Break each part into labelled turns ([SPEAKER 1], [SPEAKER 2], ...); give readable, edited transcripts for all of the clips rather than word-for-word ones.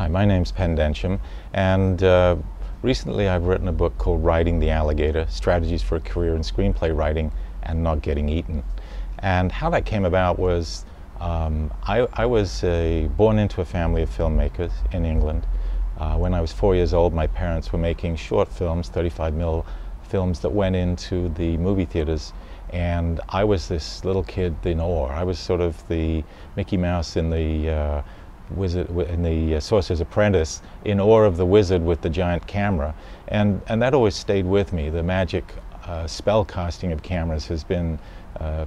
[SPEAKER 1] Hi, my name's Pen-Densham, and recently I've written a book called Riding-The-Alligator, Strategies for a Career in Screenplay Writing and Not Getting Eaten. And how that came about was I was born into a family of filmmakers in England. When I was 4 years old, my parents were making short films, 35mm films that went into the movie theaters, and I was this little kid in awe. I was sort of the Mickey Mouse in the Wizard in the Sorcerer's Apprentice, in awe of the wizard with the giant camera, and that always stayed with me. The magic spell casting of cameras has been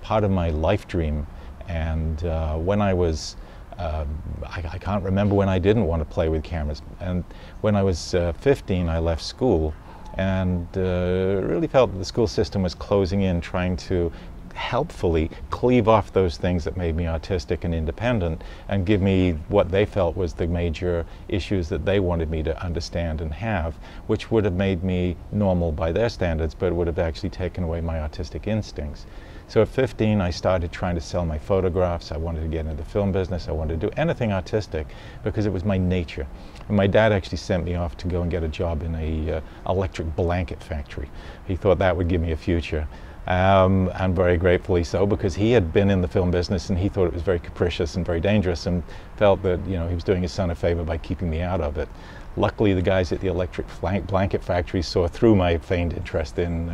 [SPEAKER 1] part of my life dream. And when I was I can't remember when I didn't want to play with cameras. And when I was 15, I left school and really felt that the school system was closing in, trying to helpfully cleave off those things that made me artistic and independent and give me what they felt was the major issues that they wanted me to understand and have, which would have made me normal by their standards, but would have actually taken away my artistic instincts. So at 15, I started trying to sell my photographs. I wanted to get into the film business. I wanted to do anything artistic because it was my nature. And my dad actually sent me off to go and get a job in a electric blanket factory. He thought that would give me a future. And very gratefully so, because he had been in the film business and he thought it was very capricious and very dangerous and felt that, you know, he was doing his son a favor by keeping me out of it. Luckily, the guys at the electric blanket factory saw through my feigned interest in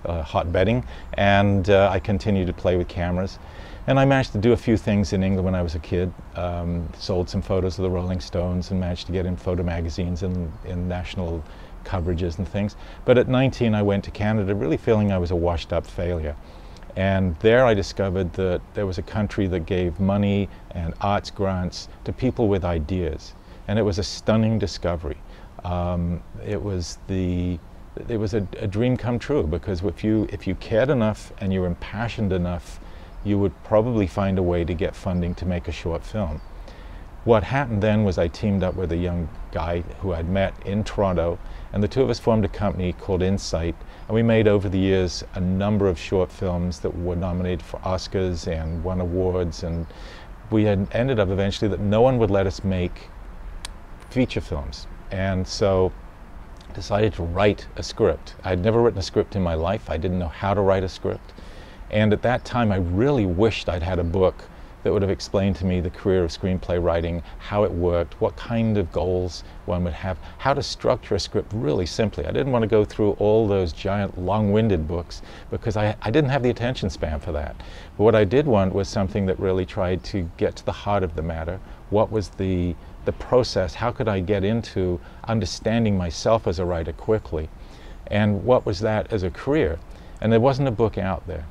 [SPEAKER 1] hotbedding, and I continued to play with cameras. And I managed to do a few things in England when I was a kid. Sold some photos of the Rolling Stones and managed to get in photo magazines and in national coverages and things. But at 19, I went to Canada really feeling I was a washed-up failure. And there I discovered that there was a country that gave money and arts grants to people with ideas. And it was a stunning discovery. It was a dream come true, because if you cared enough and you were impassioned enough, you would probably find a way to get funding to make a short film. What happened then was I teamed up with a young guy who I'd met in Toronto, and the two of us formed a company called Insight, and we made over the years a number of short films that were nominated for Oscars and won awards, and we had ended up eventually that no one would let us make feature films. And so I decided to write a script. I'd never written a script in my life. I didn't know how to write a script. And at that time I really wished I'd had a book that would have explained to me the career of screenplay writing, how it worked, what kind of goals one would have, how to structure a script really simply. I didn't want to go through all those giant long-winded books because I didn't have the attention span for that. But what I did want was something that really tried to get to the heart of the matter. What was the process? How could I get into understanding myself as a writer quickly? And what was that as a career? And there wasn't a book out there.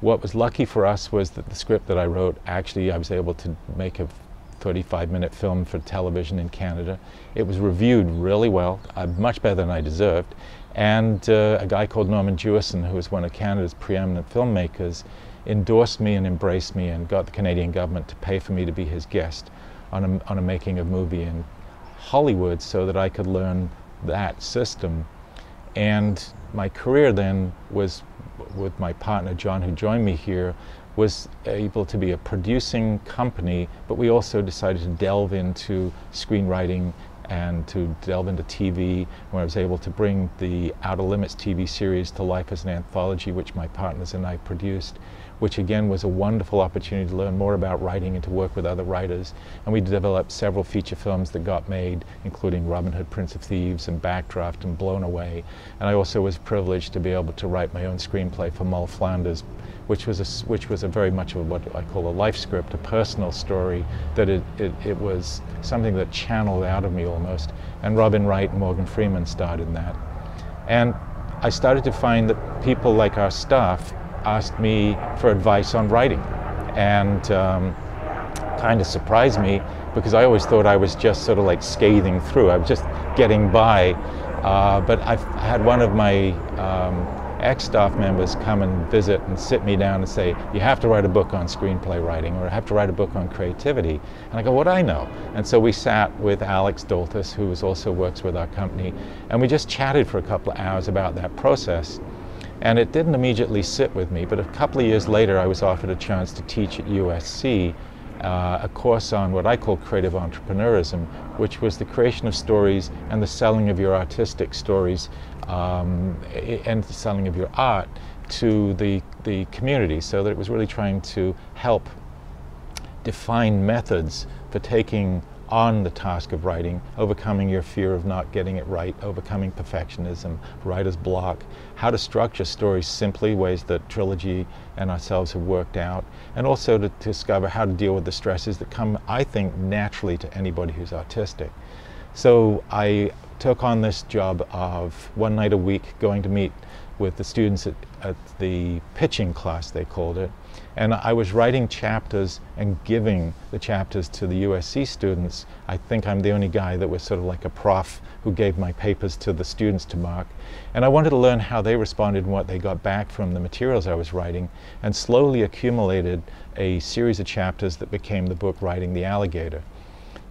[SPEAKER 1] What was lucky for us was that the script that I wrote, actually I was able to make a 35-minute film for television in Canada. It was reviewed really well, much better than I deserved. And a guy called Norman Jewison, who was one of Canada's preeminent filmmakers, endorsed me and embraced me and got the Canadian government to pay for me to be his guest on a making of movie in Hollywood so that I could learn that system. And my career then was, with my partner John, who joined me here, was able to be a producing company, but we also decided to delve into screenwriting and to delve into TV, where I was able to bring the Outer Limits TV series to life as an anthology, which my partners and I produced, which again was a wonderful opportunity to learn more about writing and to work with other writers. And we developed several feature films that got made, including Robin-Hood-Prince-of-Thieves and Backdraft and Blown Away. And I also was privileged to be able to write my own screenplay for Mull Flanders, which was a very much of what I call a life script, a personal story, that it was something that channeled out of me almost. And Robin Wright and Morgan Freeman starred in that. And I started to find that people like our staff asked me for advice on writing, and kind of surprised me because I always thought I was just sort of like scathing through. I was just getting by, but I had one of my ex-staff members come and visit and sit me down and say, you have to write a book on screenplay writing, or I have to write a book on creativity. And I go, what do I know? And so we sat with Alex Doltis, who also works with our company, and we just chatted for a couple of hours about that process. And it didn't immediately sit with me, but a couple of years later I was offered a chance to teach at USC a course on what I call creative entrepreneurism, which was the creation of stories and the selling of your artistic stories and the selling of your art to the community, so that it was really trying to help define methods for taking on the task of writing, overcoming your fear of not getting it right, overcoming perfectionism, writer's block, how to structure stories simply, ways that Trilogy and ourselves have worked out, and also to discover how to deal with the stresses that come, I think, naturally to anybody who's artistic. So I took on this job of one night a week going to meet with the students at the pitching class, they called it, and I was writing chapters and giving the chapters to the USC students. I think I'm the only guy that was sort of like a prof who gave my papers to the students to mark. And I wanted to learn how they responded and what they got back from the materials I was writing, and slowly accumulated a series of chapters that became the book Riding-The-Alligator.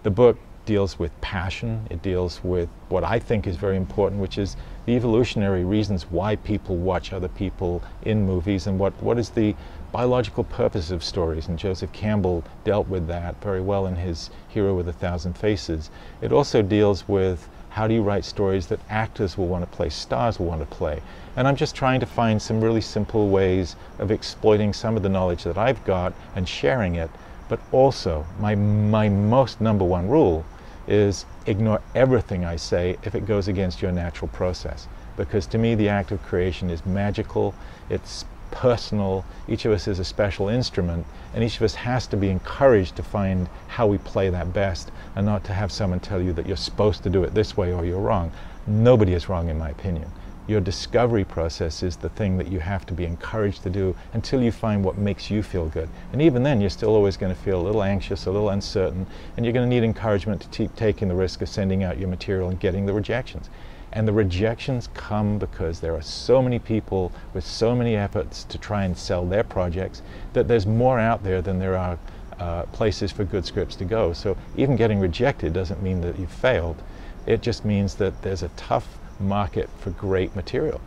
[SPEAKER 1] The book deals with passion. It deals with what I think is very important, which is the evolutionary reasons why people watch other people in movies, and what is the biological purpose of stories. And Joseph Campbell dealt with that very well in his Hero with a Thousand Faces. It also deals with how do you write stories that actors will want to play, stars will want to play. And I'm just trying to find some really simple ways of exploiting some of the knowledge that I've got and sharing it. But also, my most number one rule is ignore everything I say if it goes against your natural process. Because to me, the act of creation is magical, it's personal, each of us is a special instrument, and each of us has to be encouraged to find how we play that best, and not to have someone tell you that you're supposed to do it this way or you're wrong. Nobody is wrong, in my opinion. Your discovery process is the thing that you have to be encouraged to do until you find what makes you feel good. And even then, you're still always going to feel a little anxious, a little uncertain, and you're going to need encouragement to keep taking the risk of sending out your material and getting the rejections. And the rejections come because there are so many people with so many efforts to try and sell their projects that there's more out there than there are places for good scripts to go. So even getting rejected doesn't mean that you've failed. It just means that there's a tough market for great material.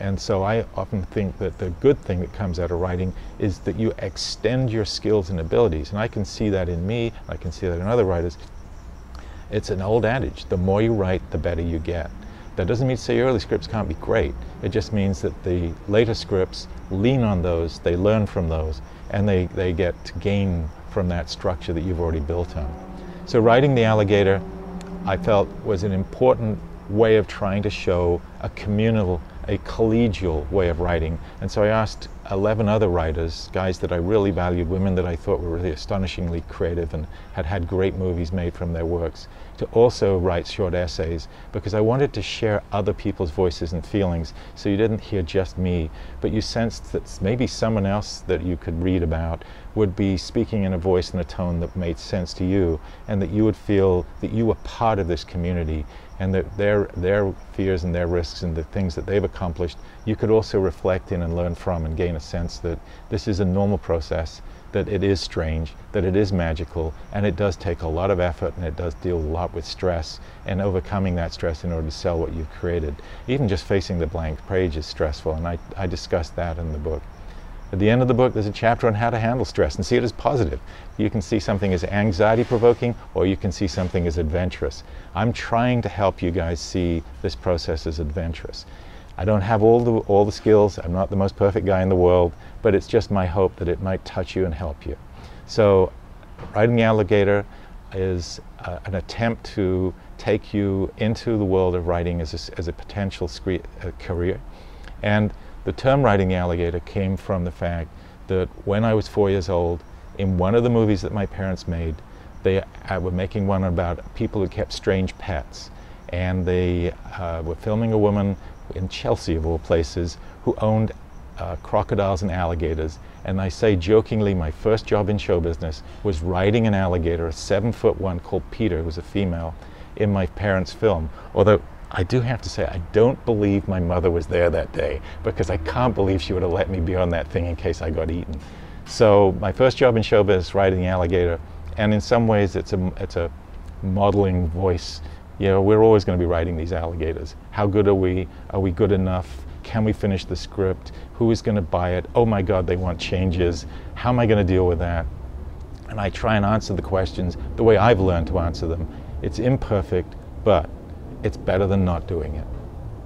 [SPEAKER 1] And so I often think that the good thing that comes out of writing is that you extend your skills and abilities. And I can see that in me, I can see that in other writers. It's an old adage, the more you write, the better you get. That doesn't mean to say your early scripts can't be great. It just means that the later scripts lean on those, they learn from those, and they get to gain from that structure that you've already built on. So Riding-The-Alligator, I felt, was an important way of trying to show a communal, a collegial way of writing. And so I asked 11 other writers, guys that I really valued, women that I thought were really astonishingly creative and had great movies made from their works, to also write short essays, because I wanted to share other people's voices and feelings, so you didn't hear just me, but you sensed that maybe someone else that you could read about would be speaking in a voice and a tone that made sense to you, and that you would feel that you were part of this community, and that their fears and their risks and the things that they've accomplished, you could also reflect in and learn from, and gain a sense that this is a normal process, that it is strange, that it is magical, and it does take a lot of effort, and it does deal a lot with stress, and overcoming that stress in order to sell what you've created. Even just facing the blank page is stressful, and I discussed that in the book. At the end of the book, there's a chapter on how to handle stress and see it as positive. You can see something as anxiety-provoking, or you can see something as adventurous. I'm trying to help you guys see this process as adventurous. I don't have all the skills. I'm not the most perfect guy in the world, but it's just my hope that it might touch you and help you. So Riding-The-Alligator is an attempt to take you into the world of writing as a potential career. And the term Riding-The-Alligator came from the fact that when I was 4 years old, in one of the movies that my parents made, they were making one about people who kept strange pets. And they were filming a woman in Chelsea, of all places, who owned crocodiles and alligators. And I say jokingly, my first job in show business was riding an alligator, a 7'1" called Peter, who was a female, in my parents' film. Although I do have to say, I don't believe my mother was there that day, because I can't believe she would have let me be on that thing in case I got eaten. So my first job in show business, riding the alligator, and in some ways it's a modeling voice. You know, we're always going to be riding these alligators. How good are we? Are we good enough? Can we finish the script? Who is going to buy it? Oh my God, they want changes. How am I going to deal with that? and I try and answer the questions the way I've learned to answer them. It's imperfect, but it's better than not doing it.